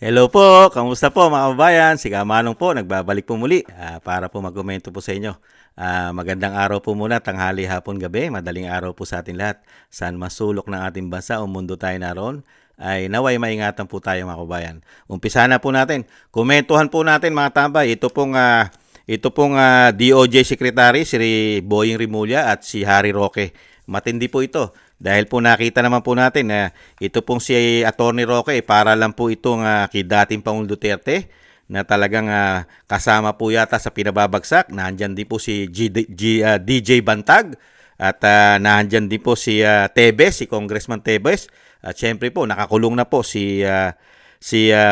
Hello po, kamusta po mga kababayan? Si Kamanong po, nagbabalik po muli para po magkomento po sa inyo. Magandang araw po muna, tanghali, hapon, gabi, madaling araw po sa atin lahat. Saan masulok ng ating bansa o mundo tayo naroon, ay naway maingatan po tayo mga kababayan. Umpisa na po natin, komentuhan po natin mga tambay, ito pong DOJ Secretary, si Boying Rimulya at si Harry Roque. Matindi po ito. Dahil po nakita naman po natin na ito pong si Attorney Roque para lang po itong kay dating Pangulong Duterte na talagang kasama po yata sa pinababagsak. Nandyan din po si DJ Bantag at nandyan din po si Tebes, si Congressman Tebes. At syempre po nakakulong na po si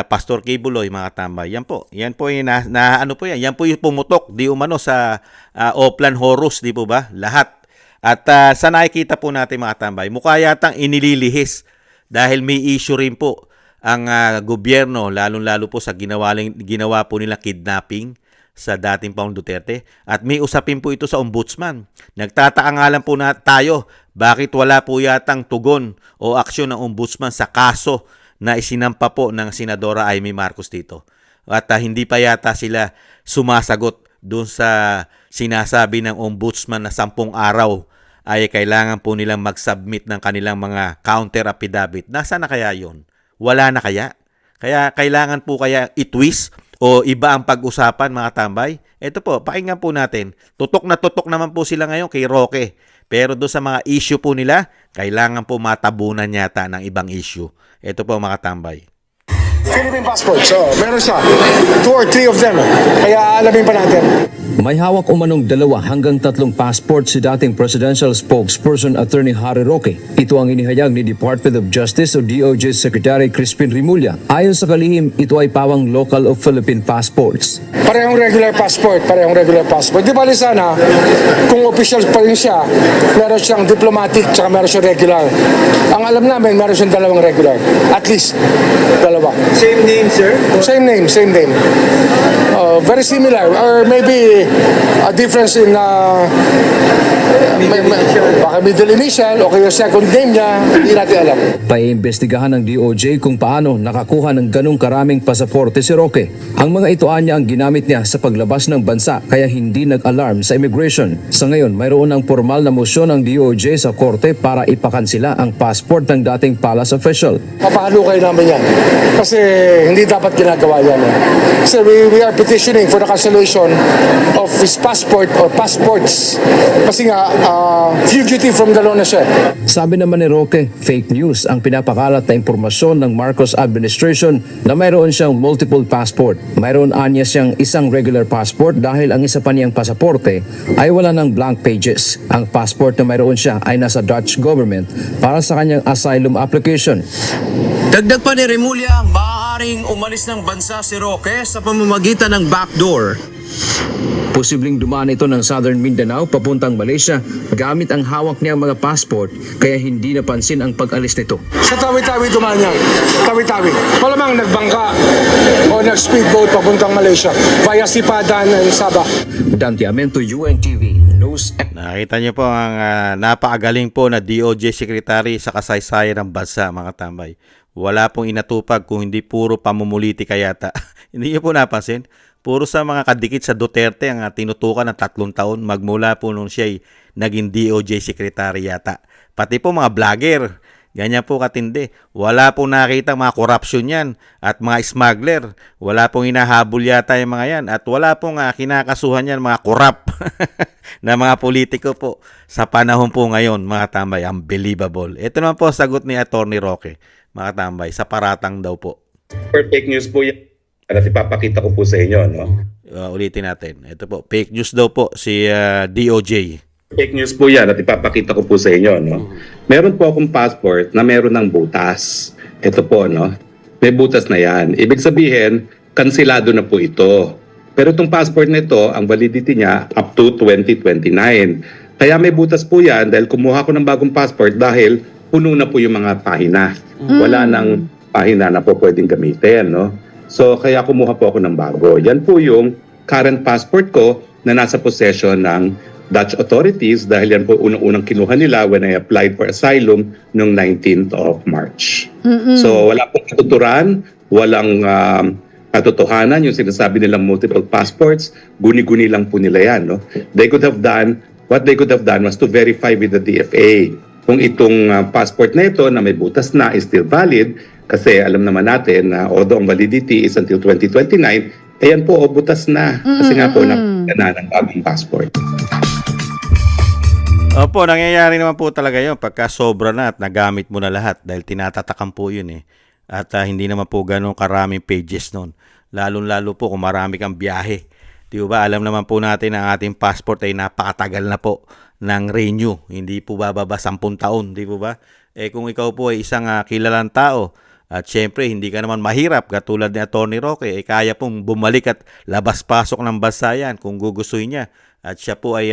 Pastor Kibuloy mga tambay. Yan po yung ano po yan. Yan po yung pumutok di umano sa Oplan Horus, di po ba? Lahat. At sa nakikita po natin mga tambay, mukha yatang inililihis dahil may issue rin po ang gobyerno, lalong-lalo po sa ginawa po nila kidnapping sa dating Pangulong Duterte. At may usapin po ito sa ombudsman. Nagtataka nga lang po na tayo, bakit wala po yatang tugon o aksyon ng ombudsman sa kaso na isinampa po ng Senadora Amy Marcos dito. At hindi pa yata sila sumasagot doon sa sinasabi ng ombudsman na 10 araw ay kailangan po nilang mag-submit ng kanilang mga counter affidavit. Nasaan na kaya yon? Wala na kaya? Kaya kailangan po kaya itwist o iba ang pag-usapan mga tambay? Ito po, pakinggan po natin. Tutok na tutok naman po sila ngayon kay Roque. Pero doon sa mga issue po nila, kailangan po matabunan yata ng ibang issue. Ito po mga tambay. Philippine passport. So, meron siya. 2 or 3 of them. Kaya alamin pa natin. May hawak umanong 2 hanggang 3 passport si dating presidential spokesperson Attorney Harry Roque. Ito ang inihayag ni Department of Justice o DOJ Secretary Crispin Rimulya. Ayon sa kalihim, ito ay pawang local of Philippine passports. Parehong regular passport. Di bali sana, kung official pa rin siya, meron siyang diplomatic tsaka meron siyang regular. Ang alam namin, meron siyang 2 regular. At least, 2. Same name, sir? Same name. Very similar. Or maybe a difference in baka middle initial o kaya second name niya, hindi natin alam. Paiimbestigahan ng DOJ kung paano nakakuha ng ganong karaming pasaporte si Roque. Ang mga ito anya ang ginamit niya sa paglabas ng bansa kaya hindi nag-alarm sa immigration. Sa ngayon, mayroon ng formal na motion ng DOJ sa korte para ipakansila ang passport ng dating palace official. Papahalukay namin yan. Kasi hindi dapat ginagawa yan. Kasi we are petitioning for the cancellation of his passport or passports. Kasi nga, fugitive from the law na siya. Sabi naman ni Roque, fake news ang pinapakalat na impormasyon ng Marcos administration na mayroon siyang multiple passport. Mayroon anya siyang isang regular passport dahil ang isa pa niyang pasaporte ay wala ng blank pages. Ang passport na mayroon siya ay nasa Dutch government para sa kanyang asylum application. Dagdag pa ni Rimulya, maaaring umalis ng bansa si Roque sa pamamagitan ng backdoor. Posibleng dumaan ito ng Southern Mindanao papuntang Malaysia gamit ang hawak niyang mga passport kaya hindi napansin ang pag-alis nito. Sa tawi-tawi dumaan yan. Tawi-tawi. Malamang nagbangka o nag-speedboat papuntang Malaysia via Sipadan and Sabah. Dante Amento, UNTV News. Nakita niyo po ang napakagaling po na DOJ Secretary sa kasaysayan ng bansa mga tambay. Wala pong inatupag kung hindi puro pamumuliti kayata. Hindi niyo po napansin? Puro sa mga kadikit sa Duterte ang tinutukan ng 3 taon magmula po nung siya ay naging DOJ Secretary yata. Pati po mga vlogger, ganyan po katindi. Wala pong nakita mga corruption yan at mga smuggler. Wala pong hinahabol yata yung mga yan at wala pong kinakasuhan yan mga corrupt na mga politiko po sa panahon po ngayon mga tambay. Unbelievable. Ito naman po sagot ni Attorney Roque mga tambay sa paratang daw po. Fake news po yan. At ipapakita ko po sa inyo, no? Ulitin natin. Ito po, fake news daw po si DOJ. Fake news po yan at ipapakita ko po sa inyo, no? Meron po akong passport na meron ng butas. Ito po, no? May butas na yan. Ibig sabihin, kansilado na po ito. Pero itong passport nito, ang validity niya up to 2029. Kaya may butas po yan dahil kumuha ko ng bagong passport dahil puno na po yung mga pahina. Wala nang pahina na po pwedeng gamitin, no? So, kaya kumuha po ako ng bago. Yan po yung current passport ko na nasa possession ng Dutch authorities dahil yan po unang-unang kinuha nila when I applied for asylum noong 19th of March. So, wala pong katuturan, walang katotohanan yung sinasabi nilang multiple passports, guni-guni lang po nila yan. No? What they could have done was to verify with the DFA kung itong passport na ito na may butas na is still valid, kasi alam naman natin na although ang validity is until 2029, ayan po, butas na. Kasi nga po, napagana ng bagong passport. Opo, nangyayari naman po talaga yun pagka sobra na at nagamit mo na lahat dahil tinatatakan po yun eh. At hindi naman po ganun karaming pages nun. Lalo-lalo po kung marami kang biyahe. Di ba? Alam naman po natin ang ating passport ay napakatagal na po ng renew. Hindi po bababa 10 taon. Di po ba? Eh kung ikaw po ay isang kilalang tao at syempre hindi ka naman mahirap katulad ni Atty. Roque, eh kaya pong bumalik at labas-pasok ng bansa yan kung gugustuhin niya. At siya po ay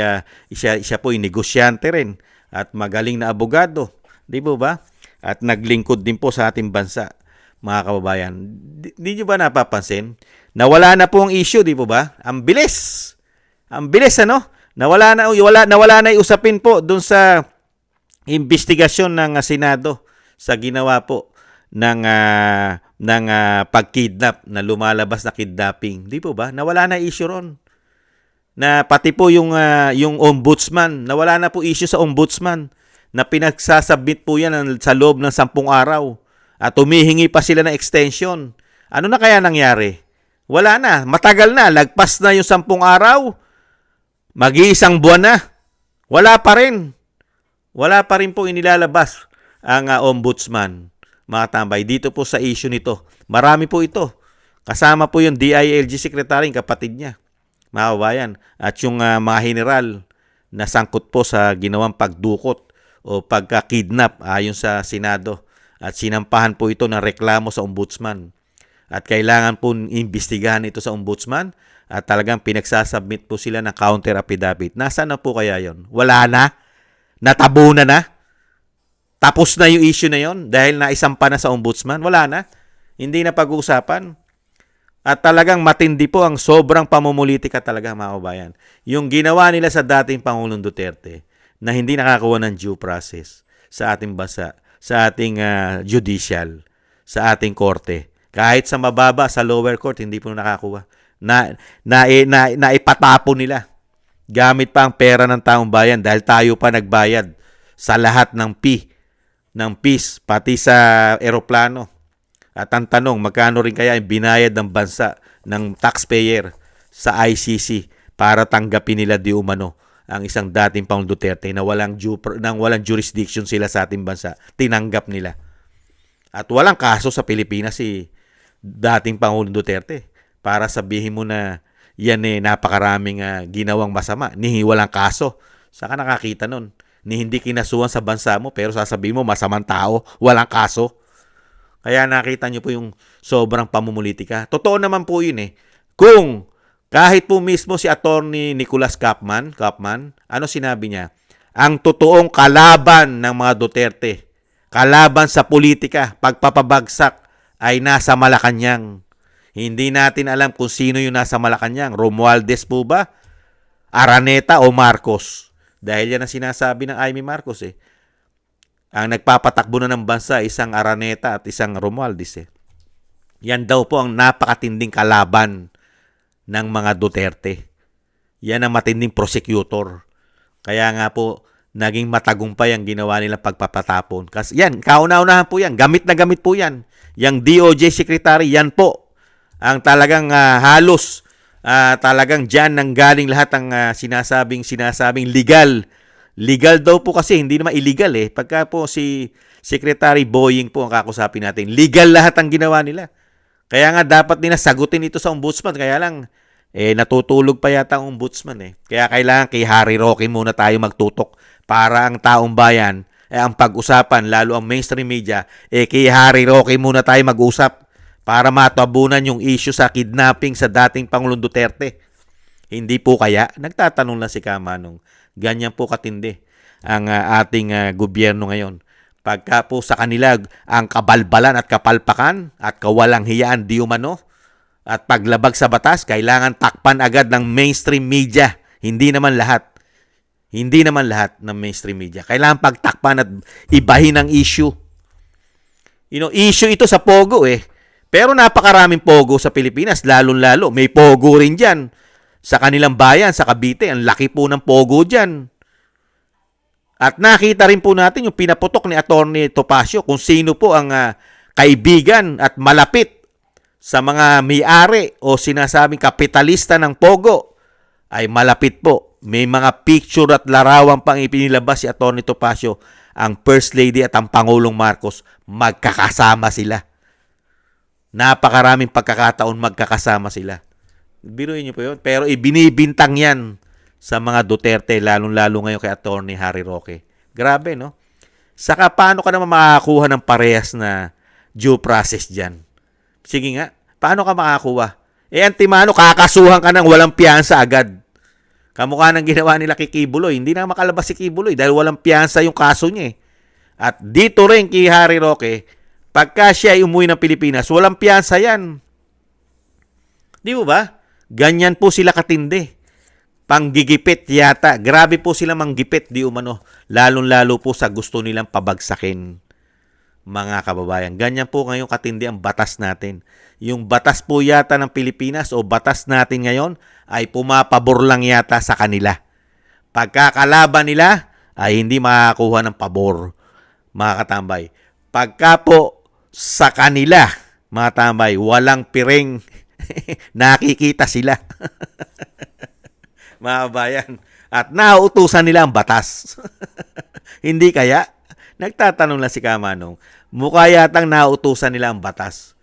siya po ay negosyante rin at magaling na abogado, di po ba? At naglingkod din po sa ating bansa, mga kababayan. Di niyo ba napapansin? Nawala na po ang issue, di po ba? Ang bilis. Ang bilis ano? Nawala na yung usapin po doon sa investigasyon ng Senado sa ginawa po ng pagkidnap na lumalabas na kidnapping. Di po ba? Nawala na issue ron. Na pati po yung ombudsman, nawala na po issue sa ombudsman na pinagsasubmit po yan sa loob ng 10 araw at humihingi pa sila ng extension. Ano na kaya nangyari? Wala na, matagal na, lagpas na yung 10 araw, mag-iisang buwan na, wala pa rin. Wala pa rin po inilalabas ang ombudsman, mga tambay. Dito po sa issue nito, marami po ito. Kasama po yung DILG secretary, kapatid niya. Mga kabayan, at yung mga general na sangkot po sa ginawang pagdukot o pagka-kidnap ayon sa Senado at sinampahan po ito ng reklamo sa ombudsman at kailangan po imbestigahan ito sa ombudsman at talagang pinagsasubmit po sila ng counter affidavit. Nasaan na po kaya yon? Wala na? Natabunan na? Tapos na yung issue na yon dahil naisampa na sa ombudsman? Wala na? Hindi na pag-uusapan? At talagang matindi po ang sobrang pamumulitika talaga, mga kabayan. Yung ginawa nila sa dating Pangulong Duterte na hindi nakakakuha ng due process sa ating bansa, sa ating judicial, sa ating korte. Kahit sa mababa, sa lower court, hindi po nakakuha. Naipatapo nila. Gamit pa ang pera ng taong bayan dahil tayo pa nagbayad sa lahat ng fees, pati sa eroplano. At ang tanong, magkano rin kaya yung binayad ng bansa ng taxpayer sa ICC para tanggapin nila di umano ang isang dating Pangulong Duterte na walang jurisdiction sila sa ating bansa. Tinanggap nila. At walang kaso sa Pilipinas si dating Pangulong Duterte para sabihin mo na yan napakaraming ginawang masama. Ni walang kaso. Saka nakakita nun? Ni hindi kinasuhan sa bansa mo pero sasabihin mo masamang tao, walang kaso. Kaya nakita nyo po yung sobrang pamumulitika. Totoo naman po yun eh. Kung kahit po mismo si Atty. Nicolas Capman, ano sinabi niya? Ang totoong kalaban ng mga Duterte, kalaban sa politika, pagpapabagsak ay nasa Malacanang. Hindi natin alam kung sino yung nasa Malacanang. Romualdez po ba? Araneta o Marcos? Dahil yan ang sinasabi ng Amy Marcos eh. Ang nagpapatakbo na ng bansa, isang Araneta at isang Romualdez. Yan daw po ang napakatinding kalaban ng mga Duterte. Yan ang matinding prosecutor. Kaya nga po, naging matagumpay ang ginawa nilang pagpapatapon. Kasi yan, kauna-unahan po yan. Gamit na gamit po yan. Yang DOJ Secretary, yan po. Ang talagang halos, talagang dyan nanggaling lahat ang sinasabing legal. Legal daw po kasi, hindi naman illegal eh. Pagka po si Secretary Boying po ang kakusapin natin, legal lahat ang ginawa nila. Kaya nga dapat nila sagutin ito sa ombudsman. Kaya lang, natutulog pa yata ang ombudsman eh. Kaya kailangan kay Harry Roque muna tayo magtutok para ang taong bayan, ang pag-usapan, lalo ang mainstream media, kay Harry Roque muna tayo mag-usap para matabunan yung issue sa kidnapping sa dating Pangulong Duterte. Hindi po kaya? Nagtatanong lang si Kamanong. Ganyan po katindi ang ating gobyerno ngayon. Pagka po sa kanila ang kabalbalan at kapalpakan at kawalang hiyaan di umano at paglabag sa batas, kailangan takpan agad ng mainstream media. Hindi naman lahat. Hindi naman lahat ng mainstream media. Kailangan pagtakpan at ibahin ang issue. Issue ito sa Pogo eh. Pero napakaraming pogo sa Pilipinas, lalong-lalo. May pogo rin dyan. Sa kanilang bayan, sa Cavite, ang laki po ng pogo dyan. At nakita rin po natin yung pinaputok ni Atty. Topacio kung sino po ang kaibigan at malapit sa mga may-ari o sinasabing kapitalista ng pogo ay malapit po. May mga picture at larawan pang ipinilabas si Atty. Topacio, ang First Lady at ang Pangulong Marcos, magkakasama sila. Napakaraming pagkakataon magkakasama sila. Biruin niyo po yun. Pero ibinibintang yan sa mga Duterte, lalong-lalo ngayon kay Atty. Harry Roque. Grabe, no? Saka paano ka naman makakakuha ng parehas na due process dyan? Sige nga, paano ka makakakuha? Antimano, kakasuhan ka ng walang piyansa agad. Kamukha ng ginawa nila kay Kibuloy. Hindi na makalabas si Kibuloy dahil walang piyansa yung kaso niya eh. At dito rin kay Harry Roque, pagka siya ay umuwi ng Pilipinas, walang piyansa yan. Di mo ba? Ganyan po sila katindi. Panggigipit yata. Grabe po sila manggipit, di umano. Lalong-lalo po sa gusto nilang pabagsakin, mga kababayan. Ganyan po ngayon katindi ang batas natin. Yung batas po yata ng Pilipinas o batas natin ngayon ay pumapabor lang yata sa kanila. Pagkakalaban nila ay hindi makakuha ng pabor, mga katambay. Pagka po sa kanila, mga tambay, walang piring, nakikita sila. Mga kabayan. At nauutusan nila ang batas. Hindi kaya? Nagtatanong lang si Kamanong. Mukha yatang nauutusan nila ang batas.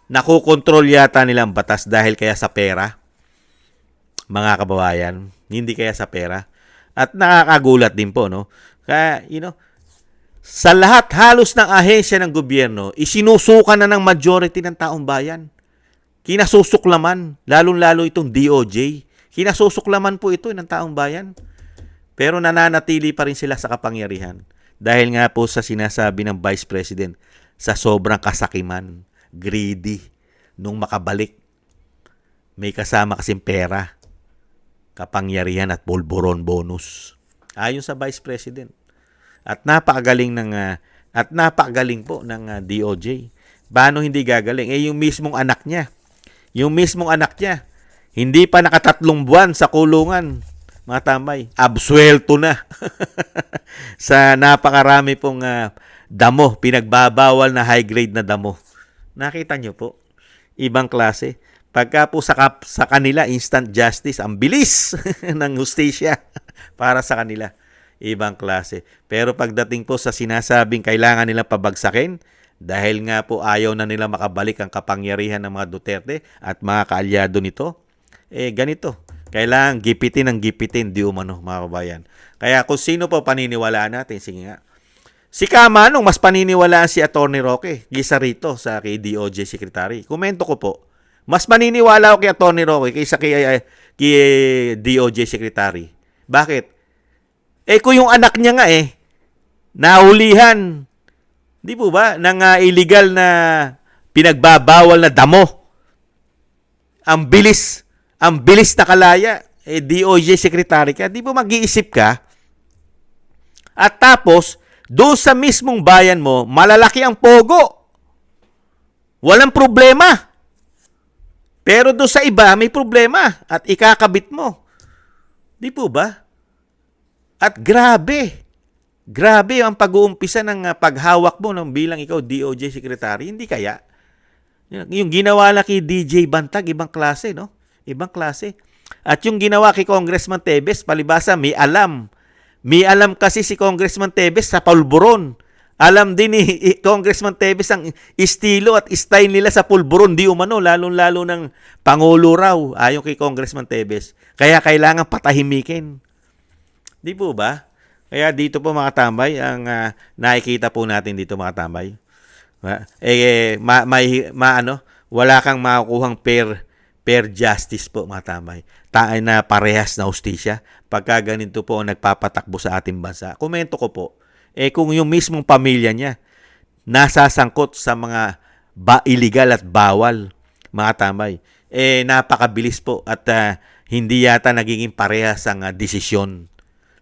Nakukontrol yata nila ang batas dahil kaya sa pera. Mga kababayan. Hindi kaya sa pera. At nakakagulat din po, no? Kaya, sa lahat halos ng ahensya ng gobyerno, isinusukan na ng majority ng taong bayan. Kinasusuklaman, lalong-lalo itong DOJ. Kinasusuklaman po ito ng taong bayan. Pero nananatili pa rin sila sa kapangyarihan. Dahil nga po sa sinasabi ng Vice President, sa sobrang kasakiman, greedy, nung makabalik. May kasama kasing pera, kapangyarihan at pulburon bonus. Ayon sa Vice President. At napakagaling po ng DOJ. Paano hindi gagaling? Yung mismong anak niya. Hindi pa nakatatlong buwan sa kulungan, mga tambay. Absuelto na. Sa napakarami pong damo, pinagbabawal na high grade na damo. Nakita niyo po? Ibang klase. Pagka po sa kanila, instant justice, ang bilis ng hustisya para sa kanila. Ibang klase. Pero pagdating po sa sinasabing kailangan nilang pabagsakin, dahil nga po ayaw na nila makabalik ang kapangyarihan ng mga Duterte at mga kaalyado nito, ganito. Kailangan gipitin ng gipitin, di umano, mga kabayan. Kaya kung sino po paniniwalaan natin, sige nga. Si Kamanong, mas paniniwalaan si Atty. Roque kaysa rito sa kay DOJ Secretary. Komento ko po. Mas maniniwala ako kay Atty. Roque kaysa kay DOJ Secretary. Bakit? Kung yung anak niya nga nahulihan, di po ba, ng illegal na pinagbabawal na damo. Ang bilis na kalaya, DOJ Secretary ka, di ba mag-iisip ka? At tapos, doon sa mismong bayan mo, malalaki ang pogo. Walang problema. Pero doon sa iba, may problema at ikakabit mo. Di po ba? At grabe ang pag-uumpisa ng paghawak mo bilang ikaw DOJ Secretary. Hindi kaya? Yung ginawa na kay DJ Bantag, ibang klase, no? Ibang klase. At yung ginawa kay Congressman Tevez, palibasa, may alam. May alam kasi si Congressman Tevez sa pulburon. Alam din ni Congressman Tevez ang estilo at style nila sa pulburon, di umano, lalong-lalo ng Pangulo raw, ayon kay Congressman Tevez. Kaya kailangan patahimikin. Di po ba? Kaya dito po mga tambay, ang nakikita po natin dito mga tambay. Wala kang makukuhang fair justice po mga tambay. Tayo na parehas na hustisya pagka ganito po ang nagpapatakbo sa ating bansa. Komento ko po, kung yung mismong pamilya niya nasasangkot sa mga illegal at bawal, mga tambay, napakabilis po at hindi yata nagiging parehas ang desisyon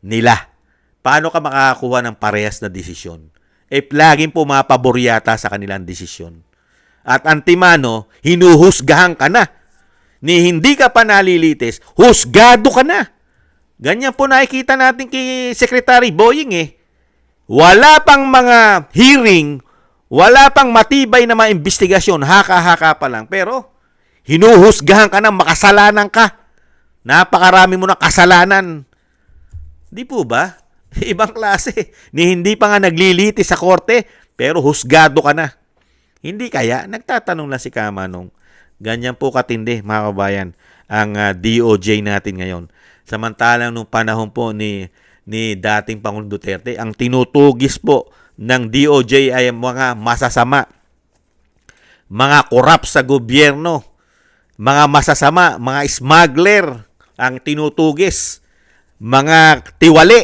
nila. Paano ka makakakuha ng parehas na desisyon? Laging pumapabor yata sa kanilang desisyon. at antimano, hinuhusgahan ka na. Ni hindi ka pa nalilitis, husgado ka na. Ganyan po nakikita natin kay Secretary Boying eh. Wala pang mga hearing, wala pang matibay na mga investigasyon, haka-haka pa lang. Pero hinuhusgahan ka na, makasalanan ka. Napakarami mo na kasalanan. Di po ba? Ibang klase. Ni hindi pa nga naglilitis sa korte, pero husgado ka na. Hindi kaya? Nagtatanong na si Kamanong. Ganyan po katindi, mga kabayan, ang DOJ natin ngayon. Samantalang nung panahon po ni dating Pangulong Duterte, ang tinutugis po ng DOJ ay mga masasama, mga korap sa gobyerno, mga masasama, mga smuggler ang tinutugis, mga tiwali.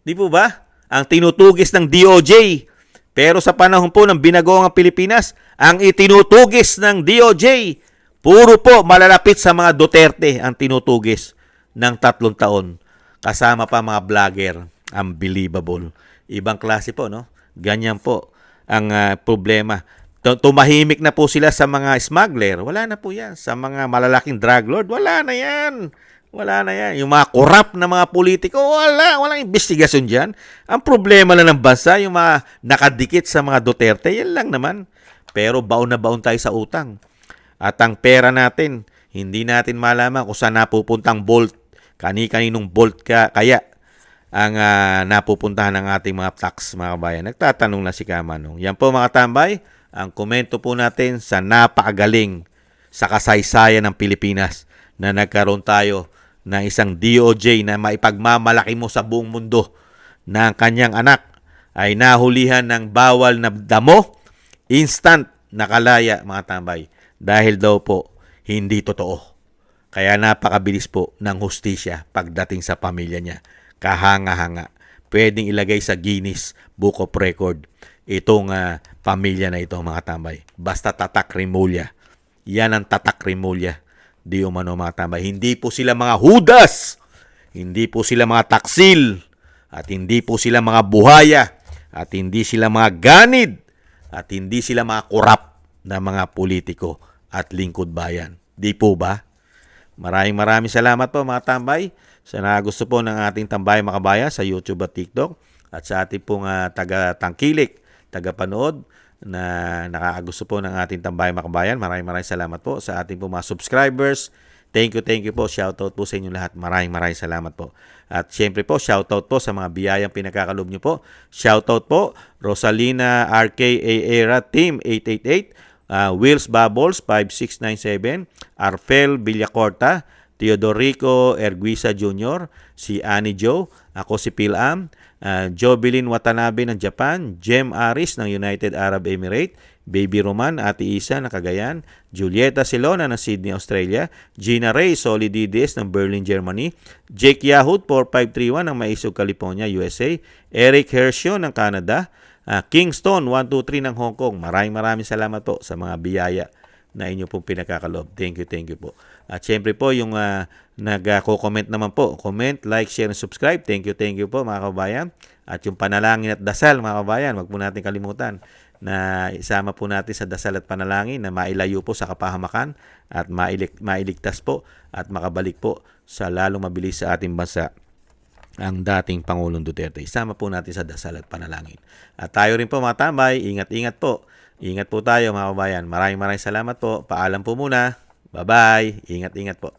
Di po ba? Ang tinutugis ng DOJ. Pero sa panahon po ng binagoong Pilipinas, ang itinutugis ng DOJ, puro po malalapit sa mga Duterte ang tinutugis ng 3 taon. Kasama pa mga vlogger. Unbelievable. Ibang klase po, no? Ganyan po ang problema. Tumahimik na po sila sa mga smuggler. Wala na po yan. Sa mga malalaking drug lord, wala na yan. Wala na yan. Yung mga korap na mga politiko, walang investigasyon dyan. Ang problema lang ng bansa, yung mga nakadikit sa mga Duterte, yan lang naman. Pero baon na baon tayo sa utang. At ang pera natin, hindi natin malaman kung saan napupuntang bolt, kani-kaninong bolt kaya ang napupuntahan ng ating mga tax, mga kabayan. Nagtatanong na si Kamanong. Yan po mga tambay, ang komento po natin sa napakagaling sa kasaysayan ng Pilipinas na nagkaroon tayo ng isang DOJ na maipagmamalaki mo sa buong mundo na ang kanyang anak ay nahulihan ng bawal na damo, instant nakalaya, mga tambay, dahil daw po hindi totoo. Kaya napakabilis po ng hustisya pagdating sa pamilya niya. Kahanga-hanga. Pwedeng ilagay sa Guinness Book of Record itong pamilya na ito, mga tambay. Basta Tatak Rimulya. Yan ang Tatak Rimulya. Di umano, mga tambay. Hindi po sila mga hudas. Hindi po sila mga taksil. At hindi po sila mga buhaya. At hindi sila mga ganid. At hindi sila mga korap na mga politiko at lingkod bayan. Di po ba? Maraming salamat po, mga tambay. Sa gusto po ng ating tambay, mga kabayan, sa YouTube at TikTok. At sa ating pong taga-tangkilik, taga-panood na nakakagusto po ng ating tambay, mga kabayan. Maraming salamat po sa ating po mga subscribers. Thank you po. Shoutout po sa inyo lahat. Maraming salamat po. At syempre po, shoutout po sa mga biyayang pinakakalob nyo po. Shoutout po, Rosalina RKA Era Team 888, Wills Bubbles 5697, Arfel Villacorta, Teodorico Erguisa Jr., si Annie Joe, ako si Pilam, Jovelyn Watanabe ng Japan, Jem Aris ng United Arab Emirates, Baby Roman, Ate Isa ng Cagayan, Julieta Silona ng Sydney, Australia, Gina Ray Solidides ng Berlin, Germany, Jake Yahud 4531 ng Maisog, California, USA, Eric Hershio ng Canada, Kingston 123 ng Hong Kong. Maraming salamat po sa mga biyaya na inyo pong pinakakalob. Thank you po. At syempre po yung nag-comment naman po, comment, like, share, and subscribe. Thank you po, mga kabayan. At yung panalangin at dasal, mga kabayan, wag po natin kalimutan na isama po natin sa dasal at panalangin na mailayo po sa kapahamakan at mailigtas po at makabalik po sa lalong mabilis sa ating bansa ang dating Pangulong Duterte. Isama po natin sa dasal at panalangin. At tayo rin po, mga tambay, ingat po. Ingat po tayo, mga kabayan. Maraming salamat po. Paalam po muna. Bye-bye. Ingat po.